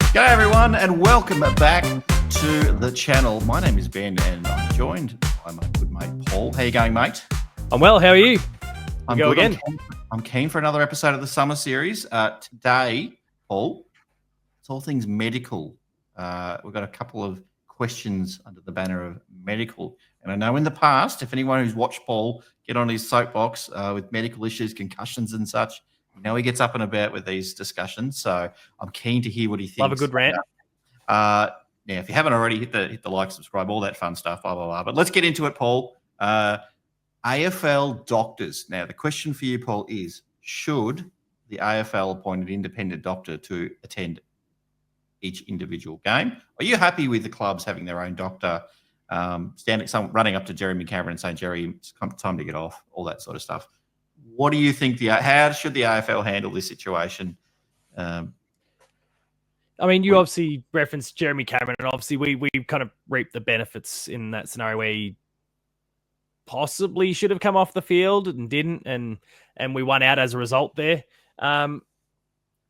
G'day everyone and welcome back to the channel. My name is Ben and I'm joined by my good mate Paul. How you going, mate? I'm well. How are you? I'm go good. again. I'm keen for another episode of the summer series. Today, Paul, it's all things medical. We've got a couple of questions under the banner of medical. And I know in the past, if anyone who's watched Paul get on his soapbox with medical issues, concussions and such, you know he gets up and about with these discussions. So I'm keen to hear what he thinks. Love a good rant. Now, if you haven't already, hit the like, subscribe, all that fun stuff, blah, blah, blah. But let's get into it, Paul. AFL doctors. Now, the question for you, Paul, is should the AFL appoint an independent doctor to attend each individual game? Are you happy with the clubs having their own doctor, running up to Jeremy Cameron and saying, Jerry, it's time to get off, all that sort of stuff? What do you think? How should the AFL handle this situation? I mean, you obviously referenced Jeremy Cameron, and obviously we kind of reaped the benefits in that scenario where he possibly should have come off the field and didn't, and we won out as a result there.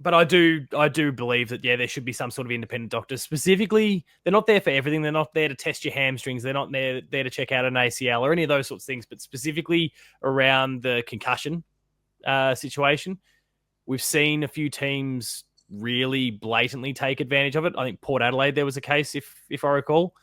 But I do believe that, there should be some sort of independent doctor. Specifically, they're not there for everything. They're not there to test your hamstrings. They're not there to check out an ACL or any of those sorts of things, but specifically around the concussion situation. We've seen a few teams really blatantly take advantage of it. I think Port Adelaide, there was a case, if I recall.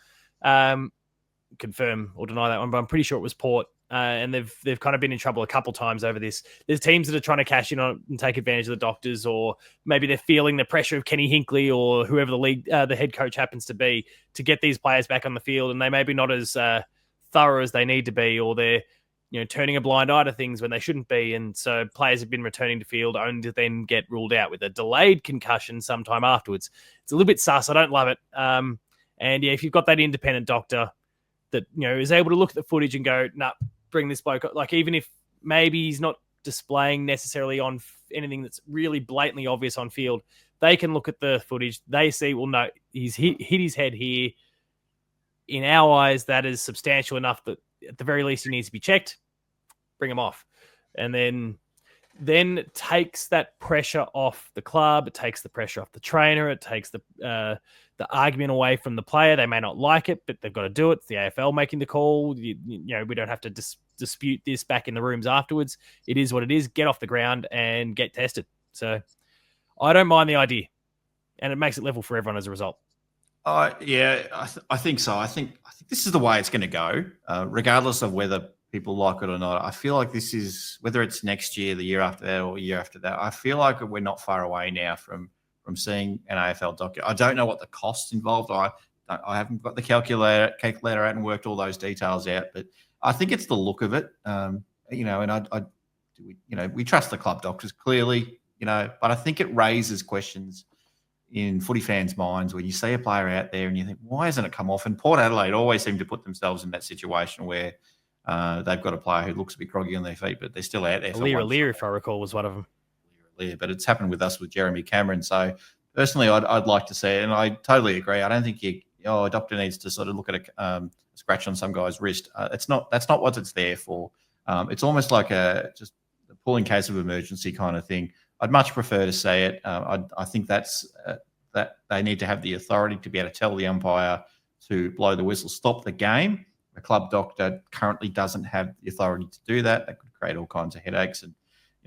Confirm or deny that one, but I'm pretty sure it was Port. And they've kind of been in trouble a couple times over this. There's teams that are trying to cash in on and take advantage of the doctors, or maybe they're feeling the pressure of Kenny Hinkley or whoever the head coach happens to be, to get these players back on the field, and they may be not as thorough as they need to be, or they're turning a blind eye to things when they shouldn't be, and so players have been returning to field only to then get ruled out with a delayed concussion sometime afterwards. It's a little bit sus. I don't love it. If you've got that independent doctor that is able to look at the footage and go, nah, bring this bloke, like, even if maybe he's not displaying necessarily on anything that's really blatantly obvious on field, they can look at the footage. They see, well, no, he's hit his head here. In our eyes, that is substantial enough that at the very least he needs to be checked. Bring him off. And then it takes that pressure off the club. It takes the pressure off the trainer. It takes the argument away from the player. They may not like it, but they've got to do it. It's the AFL making the call. We don't have to dispute this back in the rooms afterwards. It is what it is. Get off the ground and get tested. So I don't mind the idea, and it makes it level for everyone as a result. I think so. I think this is the way it's going to go, regardless of whether people like it or not. I feel like this is, whether it's next year, the year after that, or year after that, I feel like we're not far away now from seeing an AFL doctor. I don't know what the costs involved. I haven't got the calculator out and worked all those details out, but I think it's the look of it. We trust the club doctors clearly, but I think it raises questions in footy fans' minds when you see a player out there and you think, why hasn't it come off? And Port Adelaide always seem to put themselves in that situation where they've got a player who looks a bit groggy on their feet, but they're still out there. Lear, if I recall, was one of them. But it's happened with us with Jeremy Cameron. So personally, I'd like to see it, and I totally agree. I don't think a doctor needs to sort of look at a scratch on some guy's wrist. That's not what it's there for. It's almost like just a pull in case of emergency kind of thing. I'd much prefer to see it. I think that they need to have the authority to be able to tell the umpire to blow the whistle, stop the game. The club doctor currently doesn't have the authority to do that. That could create all kinds of headaches. And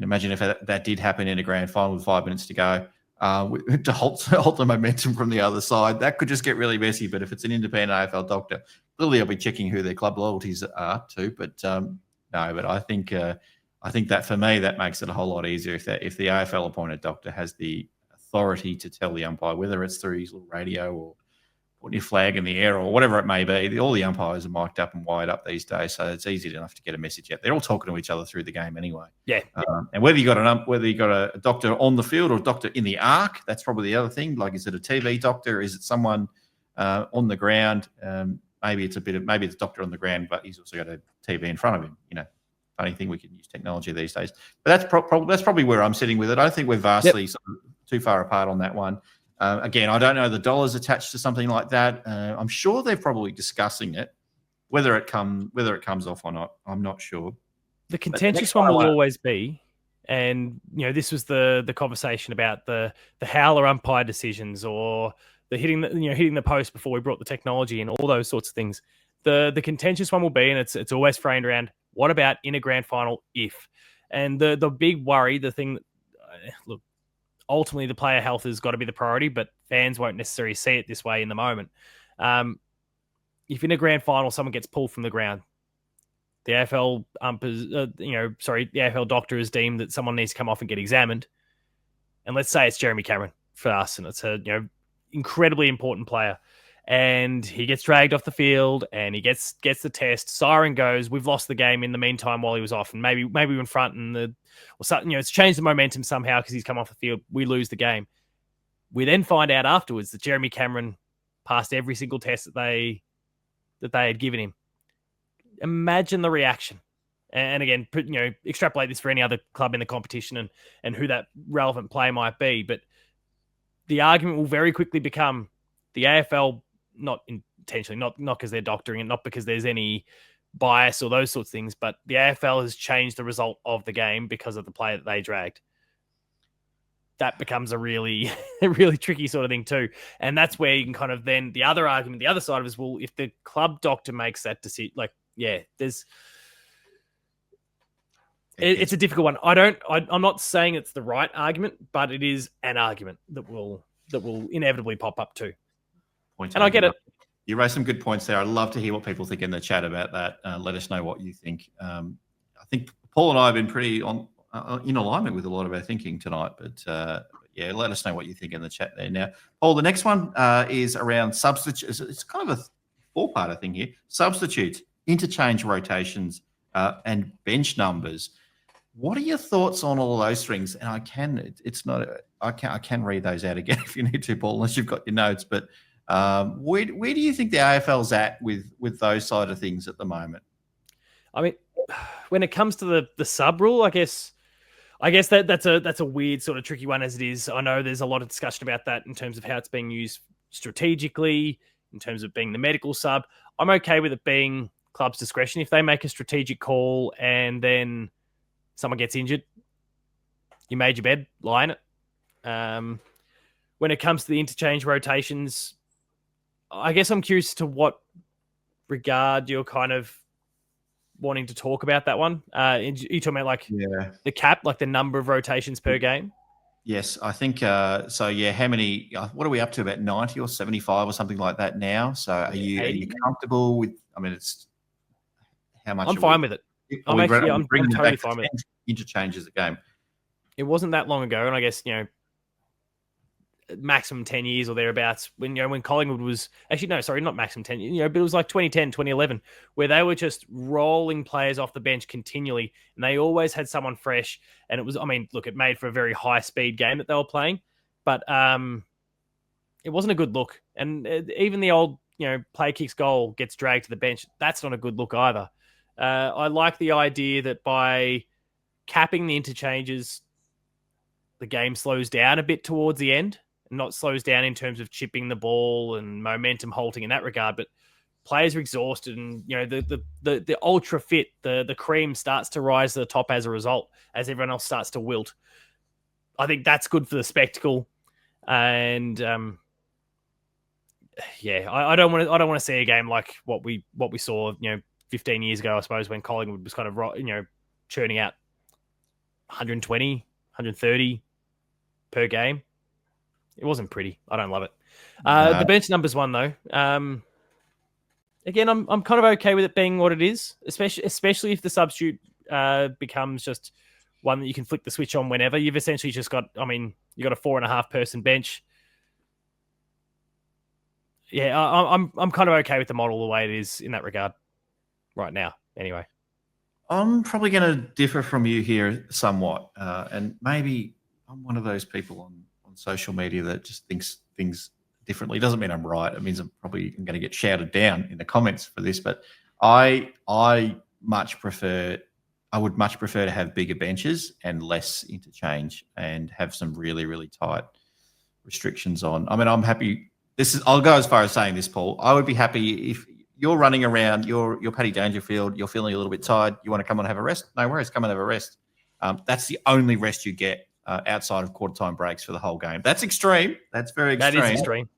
imagine if that did happen in a grand final with 5 minutes to go, to halt the momentum from the other side. That could just get really messy. But if it's an independent AFL doctor, clearly I'll be checking who their club loyalties are to. But no, but I think that for me, that makes it a whole lot easier if the AFL appointed doctor has the authority to tell the umpire, whether it's through his little radio or putting your flag in the air or whatever it may be. All the umpires are mic'd up and wired up these days, so it's easy enough to get a message out. They're all talking to each other through the game anyway. Yeah. And whether you got a doctor on the field or a doctor in the arc, that's probably the other thing. Like, is it a TV doctor? Is it someone on the ground? Maybe it's a doctor on the ground, but he's also got a TV in front of him. Funny thing, we can use technology these days. But that's probably where I'm sitting with it. I don't think we're vastly sort of too far apart on that one. Again, I don't know the dollars attached to something like that. I'm sure they're probably discussing it. Whether it comes off or not, I'm not sure. The contentious one will always be, And this was the conversation about the howler umpire decisions, or the hitting the post before we brought the technology and all those sorts of things. The contentious one will be, and it's always framed around, what about in a grand final if? And the big worry, the thing that, look, ultimately the player health has got to be the priority, but fans won't necessarily see it this way in the moment. If in a grand final someone gets pulled from the ground, the AFL the AFL doctor has deemed that someone needs to come off and get examined, and let's say it's Jeremy Cameron for us, and it's a incredibly important player, and he gets dragged off the field and he gets the test, siren goes, we've lost the game in the meantime while he was off, and maybe we're in front, and it's changed the momentum somehow because he's come off the field, we lose the game. We then find out afterwards that Jeremy Cameron passed every single test that they had given him. Imagine the reaction. And again, extrapolate this for any other club in the competition and who that relevant player might be. But the argument will very quickly become the AFL, not intentionally, not because they're doctoring it, not because there's any bias or those sorts of things, but the AFL has changed the result of the game because of the player that they dragged. That becomes a really tricky sort of thing too. And that's where you can kind of then, the other argument, the other side of it is, well, if the club doctor makes that decision, it's a difficult one. I'm not saying it's the right argument, but it is an argument that will inevitably pop up too. And I get it. You raised some good points there. I'd love to hear what people think in the chat about that. Let us know what you think. I think Paul and I have been pretty in alignment with a lot of our thinking tonight, but let us know what you think in the chat there. Now, Paul, the next one is around substitutes. It's kind of a four-parter thing here. Substitutes, interchange rotations, and bench numbers. What are your thoughts on all of those things? And I can read those out again if you need to, Paul, unless you've got your notes. But where do you think the AFL's at with those side of things at the moment? I mean, when it comes to the sub rule, I guess that's a weird sort of tricky one as it is. I know there's a lot of discussion about that in terms of how it's being used strategically, in terms of being the medical sub. I'm okay with it being club's discretion. If they make a strategic call and then someone gets injured, you made your bed, lie in it. When it comes to the interchange rotations, I guess I'm curious to what regard you're kind of wanting to talk about that one. Are you talking about the cap, like the number of rotations per game? Yes, I think so. Yeah, how many? What are we up to? About 90 or 75 or something like that now. So are you comfortable with? I mean, it's how much? I'm fine with it. I'm totally fine with it. Interchanges a game. It wasn't that long ago, and I guess maximum 10 years or thereabouts when Collingwood was actually, no, sorry, not maximum 10 years, but it was like 2010, 2011, where they were just rolling players off the bench continually, and they always had someone fresh. And it was, it made for a very high speed game that they were playing, but it wasn't a good look. And even the old, play kicks goal gets dragged to the bench. That's not a good look either. I like the idea that by capping the interchanges, the game slows down a bit towards the end. Not slows down in terms of chipping the ball and momentum halting in that regard, but players are exhausted, and the ultra fit, the cream starts to rise to the top as a result, as everyone else starts to wilt. I think that's good for the spectacle, and I don't want to see a game like what we saw 15 years ago, I suppose, when Collingwood was kind of churning out 120, 130 per game. It wasn't pretty. I don't love it. The bench numbers one, though. Again, I'm kind of okay with it being what it is, especially if the substitute becomes just one that you can flick the switch on whenever. You've essentially just got, you got a 4.5 person bench. Yeah, I'm kind of okay with the model the way it is in that regard right now. Anyway, I'm probably going to differ from you here somewhat, and maybe I'm one of those people on social media that just thinks things differently. It doesn't mean I'm right. It means I'm probably going to get shouted down in the comments for this, but I would much prefer to have bigger benches and less interchange and have some really, really tight restrictions on. I'm happy. I'll go as far as saying this, Paul. I would be happy if you're running around, you're Paddy Dangerfield, you're feeling a little bit tired, you want to come and have a rest? No worries, come and have a rest. That's the only rest you get outside of quarter time breaks for the whole game. That's extreme. That's very extreme. That is extreme.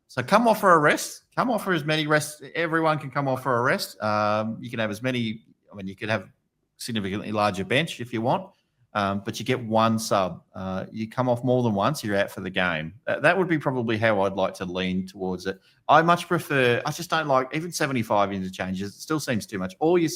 So come off for a rest. Come off for as many rests. Everyone can come off for a rest. You can have as many. I mean, you could have significantly larger bench if you want, but you get one sub. You come off more than once, you're out for the game. That would be probably how I'd like to lean towards it. I much prefer. I just don't like even 75 interchanges. It still seems too much. Or you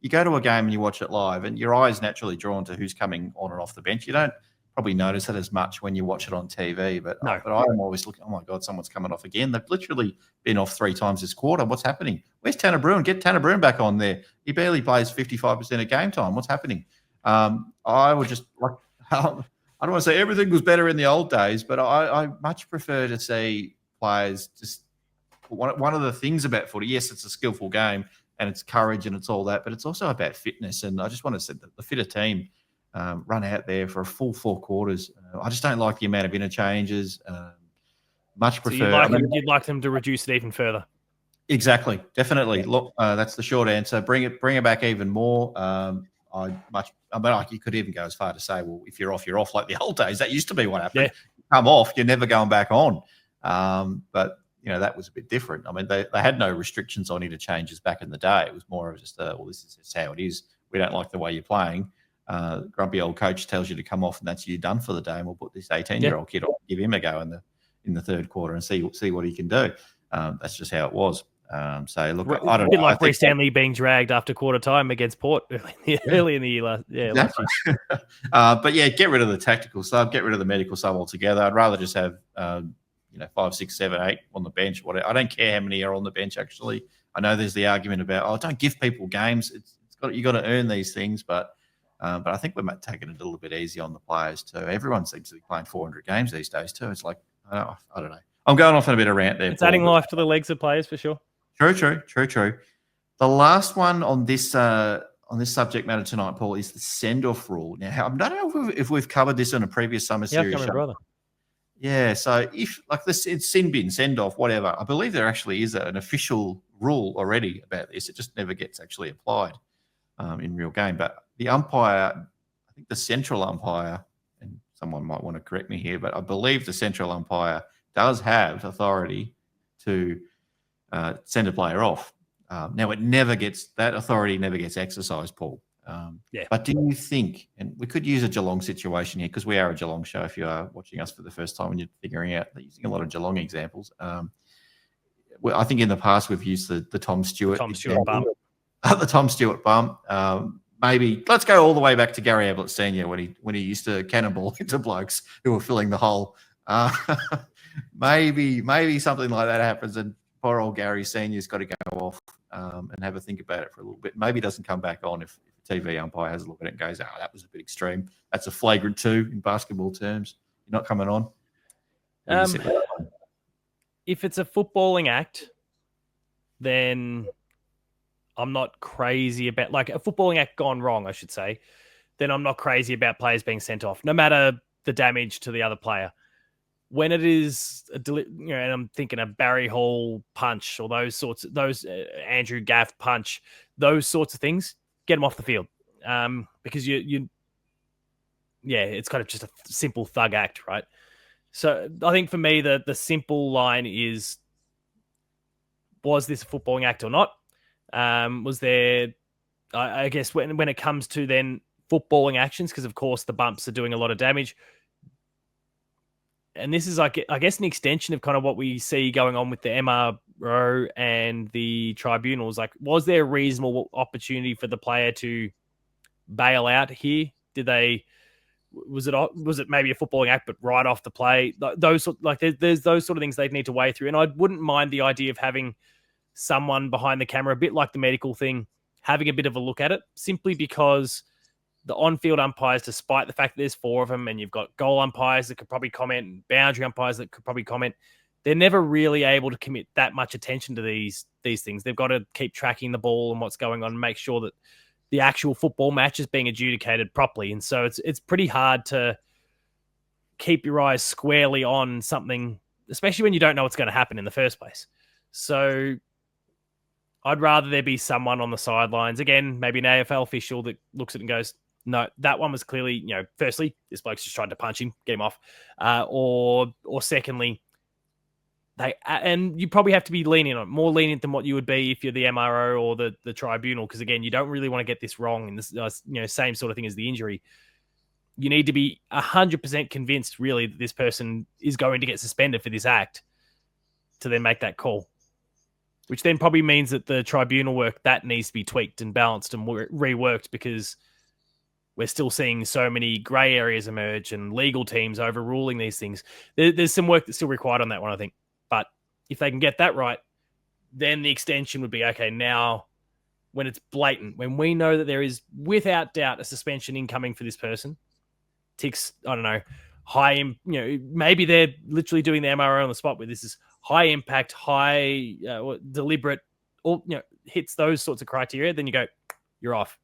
go to a game and you watch it live, and your eyes naturally drawn to who's coming on and off the bench. You don't probably notice that as much when you watch it on TV, but No. But I'm always looking, oh my God, someone's coming off again. They've literally been off 3 times this quarter. What's happening? Where's Tanner Bruin? Get Tanner Bruin back on there. He barely plays 55% of game time. What's happening? I would just like, I don't want to say everything was better in the old days, but I much prefer to see players just one of the things about footy. Yes, it's a skillful game and it's courage and it's all that, but it's also about fitness. And I just want to say that the fitter team run out there for a full 4 quarters. I just don't like the amount of interchanges. Much prefer. So you'd like them to reduce it even further. Exactly, definitely. Look, that's the short answer. Bring it back even more. You could even go as far to say, well, if you're off, you're off like the old days. That used to be what happened. Yeah. You come off, you're never going back on. But that was a bit different. I mean, they had no restrictions on interchanges back in the day. It was more of just, this is just how it is. We don't like the way you're playing. Grumpy old coach tells you to come off, and that's you done for the day. And we'll put this 18-year-old kid on, give him a go in the third quarter, and see what he can do. That's just how it was. So look, I don't know. A bit like Bree Stanley being dragged after quarter time against Port early in the year last year. But yeah, get rid of the tactical sub, get rid of the medical sub altogether. I'd rather just have 5, 6, 7, 8 on the bench. I don't care how many are on the bench. Actually, I know there's the argument about don't give people games. You got to earn these things, but I think we're taking it a little bit easy on the players too. Everyone seems to be playing 400 games these days too. It's like I don't know. I'm going off on a bit of rant there. It's adding life to the legs of players for sure. True. The last one on this subject matter tonight, Paul, is the send-off rule. Now, I don't know if we've covered this in a previous summer series show. Brother. Yeah, so if it's sin bin, send off, whatever. I believe there actually is an official rule already about this. It just never gets actually applied in real game. But the umpire, I think the central umpire, and someone might want to correct me here, but I believe the central umpire does have authority to send a player off. Now, that authority never gets exercised, Paul. But do you think, and we could use a Geelong situation here because we are a Geelong show if you are watching us for the first time and you're figuring out that using a lot of Geelong examples. I think in the past we've used the Tom Stewart bump. The Tom Stewart bump. Maybe let's go all the way back to Gary Ablett Senior when he used to cannonball into blokes who were filling the hole. Maybe something like that happens, and poor old Gary Senior's got to go off and have a think about it for a little bit. Maybe doesn't come back on if the TV umpire has a look at it and goes, that was a bit extreme. That's a flagrant 2 in basketball terms. You're not coming on. If it's a footballing act, then I'm not crazy about, like a footballing act gone wrong, I should say, then I'm not crazy about players being sent off, no matter the damage to the other player. When it is, and I'm thinking a Barry Hall punch or those Andrew Gaff punch, those sorts of things, get them off the field. Because it's kind of just a simple thug act, right? So I think for me, the simple line is, was this a footballing act or not? Was there, I guess when it comes to then footballing actions, because of course the bumps are doing a lot of damage. And this is, I guess, an extension of kind of what we see going on with the MRO and the tribunals. Like, was there a reasonable opportunity for the player to bail out here? Was it maybe a footballing act, but right off the play? There's those sort of things they'd need to weigh through. And I wouldn't mind the idea of having someone behind the camera, a bit like the medical thing, having a bit of a look at it, simply because the on-field umpires, despite the fact that there's 4 of them and you've got goal umpires that could probably comment and boundary umpires that could probably comment, they're never really able to commit that much attention to these things. They've got to keep tracking the ball and what's going on and make sure that the actual football match is being adjudicated properly. And so it's pretty hard to keep your eyes squarely on something, especially when you don't know what's going to happen in the first place. So I'd rather there be someone on the sidelines, again, maybe an AFL official that looks at it and goes, no, that one was clearly, firstly, this bloke's just tried to punch him, get him off. Or secondly, and you probably have to be more lenient than what you would be if you're the MRO or the tribunal, because again, you don't really want to get this wrong in this same sort of thing as the injury. You need to be 100% convinced, really, that this person is going to get suspended for this act to then make that call, which then probably means that the tribunal work, that needs to be tweaked and balanced and reworked, because we're still seeing so many grey areas emerge and legal teams overruling these things. There's some work that's still required on that one, I think. But if they can get that right, then the extension would be, okay, now when it's blatant, when we know that there is without doubt a suspension incoming for this person, ticks, I don't know, maybe they're literally doing the MRO on the spot where this is high impact, high deliberate, or hits those sorts of criteria, then you go, you're off.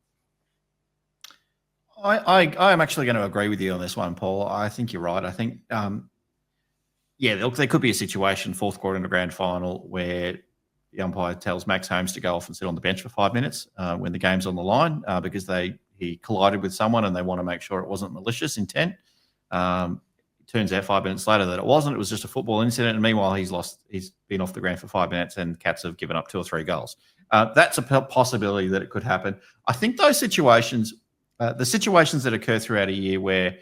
I am actually going to agree with you on this one, Paul. I think you're right. I think, look, there could be a situation, fourth quarter in the grand final, where the umpire tells Max Holmes to go off and sit on the bench for 5 minutes when the game's on the line because he collided with someone and they want to make sure it wasn't malicious intent. It turns out 5 minutes later that it wasn't. It was just a football incident. And meanwhile, he's been off the ground for 5 minutes and Cats have given up 2 or 3 goals. That's a possibility that it could happen. I think those situations, the situations that occur throughout a year where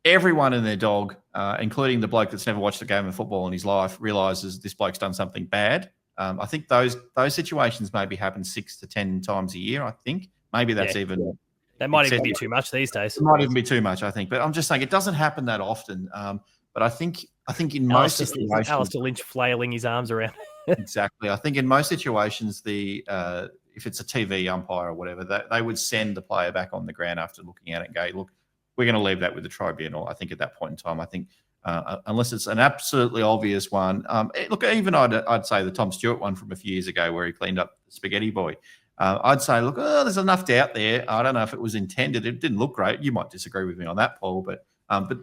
everyone and their dog, including the bloke that's never watched a game of football in his life, realises this bloke's done something bad. I think those situations maybe happen 6 to 10 times a year, I think. Maybe that's even... That might even be too much these days. It might even be too much, I think. But I'm just saying it doesn't happen that often. But I think in most situations... Alistair Lynch flailing his arms around. Exactly. I think in most situations, if it's a TV umpire or whatever, they would send the player back on the ground after looking at it and go, look, we're going to leave that with the tribunal. I think at that point in time, I think unless it's an absolutely obvious one. Look, even I'd say the Tom Stewart one from a few years ago where he cleaned up the spaghetti boy. I'd say, look, there's enough doubt there. I don't know if it was intended. It didn't look great. You might disagree with me on that, Paul, but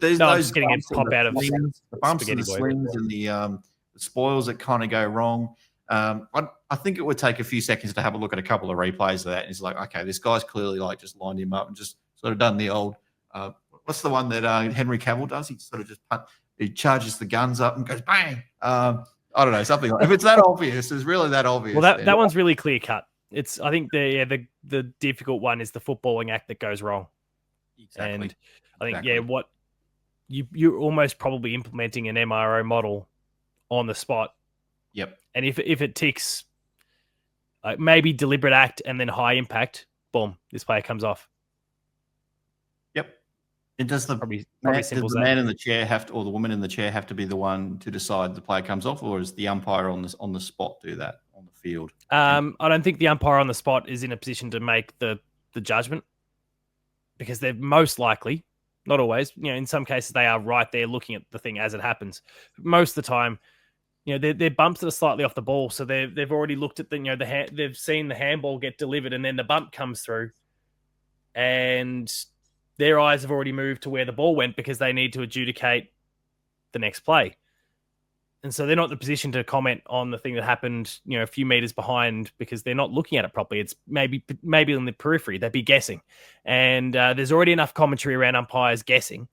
there's those getting it pop out of the bumps and the slings and the spoils that kind of go wrong. I think it would take a few seconds to have a look at a couple of replays of that. And it's like, okay, this guy's clearly just lined him up and just sort of done the old. What's the one that Henry Cavill does? He sort of just he charges the guns up and goes bang. I don't know, something like. If it's that obvious, it's really that obvious. Well, that one's really clear cut. I think the difficult one is the footballing act that goes wrong. Exactly. And I think what you're almost probably implementing an MRO model on the spot. Yep. And if it ticks, maybe deliberate act and then high impact, boom, this player comes off. Yep. It does the man in the chair have to, or the woman in the chair have to be the one to decide the player comes off, or is the umpire on the spot do that on the field? I don't think the umpire on the spot is in a position to make the judgment, because they're most likely, not always, in some cases they are right there looking at the thing as it happens. Most of the time, they're bumps that are slightly off the ball, so they've already looked at they've seen the handball get delivered, and then the bump comes through, and their eyes have already moved to where the ball went because they need to adjudicate the next play. And so they're not in the position to comment on the thing that happened, a few meters behind, because they're not looking at it properly. It's maybe on the periphery. They'd be guessing. And there's already enough commentary around umpires guessing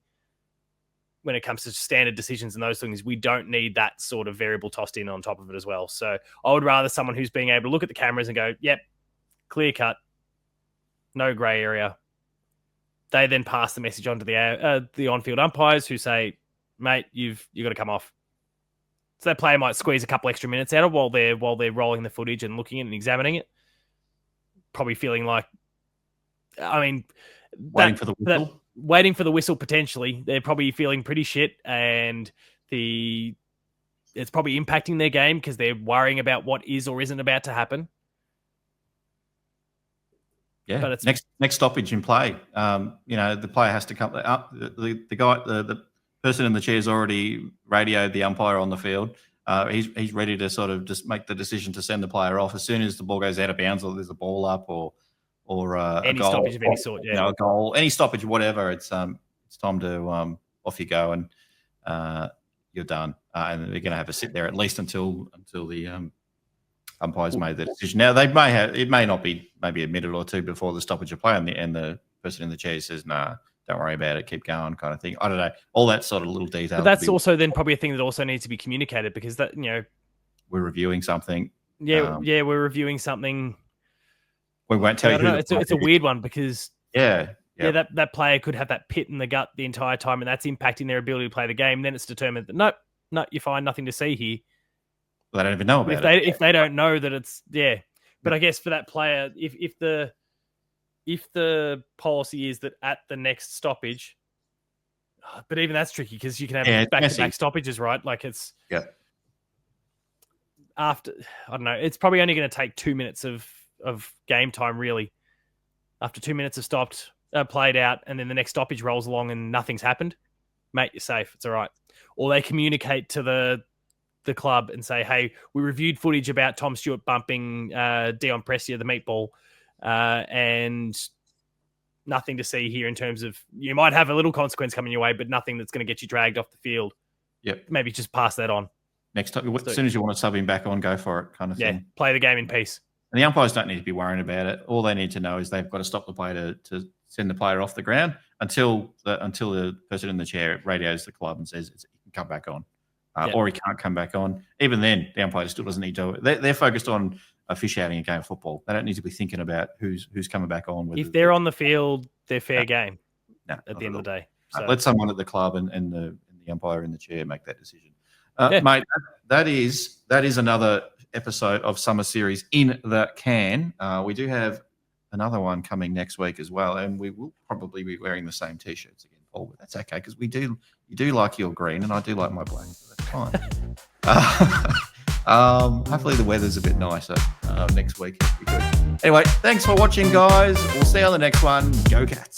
when it comes to standard decisions and those things. We don't need that sort of variable tossed in on top of it as well. So I would rather someone who's being able to look at the cameras and go, yep, clear cut, no grey area. They then pass the message on to the on-field umpires who say, mate, you've got to come off. So that player might squeeze a couple extra minutes out of while they're rolling the footage and looking at it and examining it. Probably feeling like, waiting for the whistle. Waiting for the whistle potentially. They're probably feeling pretty shit, and it's probably impacting their game because they're worrying about what is or isn't about to happen. Yeah, but it's next stoppage in play. The player has to come up. The person in the chair's already radioed the umpire on the field. He's ready to sort of just make the decision to send the player off as soon as the ball goes out of bounds, or there's a ball up, or any a goal, stoppage of any sort. Yeah, a goal, any stoppage, whatever. It's time to off you go, and you're done. And they're going to have to sit there at least until the umpires made the decision. Now it may not be maybe a minute or two before the stoppage of play, and the person in the chair says, "Nah, don't worry about it, keep going," kind of thing. I don't know. All that sort of little detail. But that's also then probably a thing that also needs to be communicated, because that, we're reviewing something. Yeah, we're reviewing something. We won't tell you. Know. It's a weird one because that player could have that pit in the gut the entire time, and that's impacting their ability to play the game. Then it's determined that no, you find nothing to see here. Well, they don't even know about it. If they don't know that it's but I guess for that player, if the policy is that at the next stoppage, but even that's tricky because you can have back-to-back stoppages, right? Like it's after, I don't know, it's probably only going to take 2 minutes of game time, really. After 2 minutes have played out, and then the next stoppage rolls along and nothing's happened, mate, you're safe. It's all right. Or they communicate to the club and say, hey, we reviewed footage about Tom Stewart bumping Dion Prestia, the meatball, and nothing to see here in terms of, you might have a little consequence coming your way, but nothing that's going to get you dragged off the field. Yep. Maybe just pass that on. Next time, as soon as you want to sub him back on, go for it, kind of thing. Play the game in peace. And the umpires don't need to be worrying about it. All they need to know is they've got to stop the player to send the player off the ground until the person in the chair radios the club and says he can come back on, or he can't come back on. Even then, the umpire still doesn't need to. They're focused on officiating a game of football. They don't need to be thinking about who's coming back on. If they're on the field, they're fair game. At the end of the day, so. Let someone at the club and the umpire in the chair make that decision. Mate, that is another episode of Summer Series in the can. We do have another one coming next week as well, and we will probably be wearing the same T-shirts again, Paul. But that's okay because you do like your green, and I do like my black. So that's fine. Hopefully the weather's a bit nicer next week. It'll be good. Anyway, thanks for watching, guys. We'll see you on the next one. Go Cats.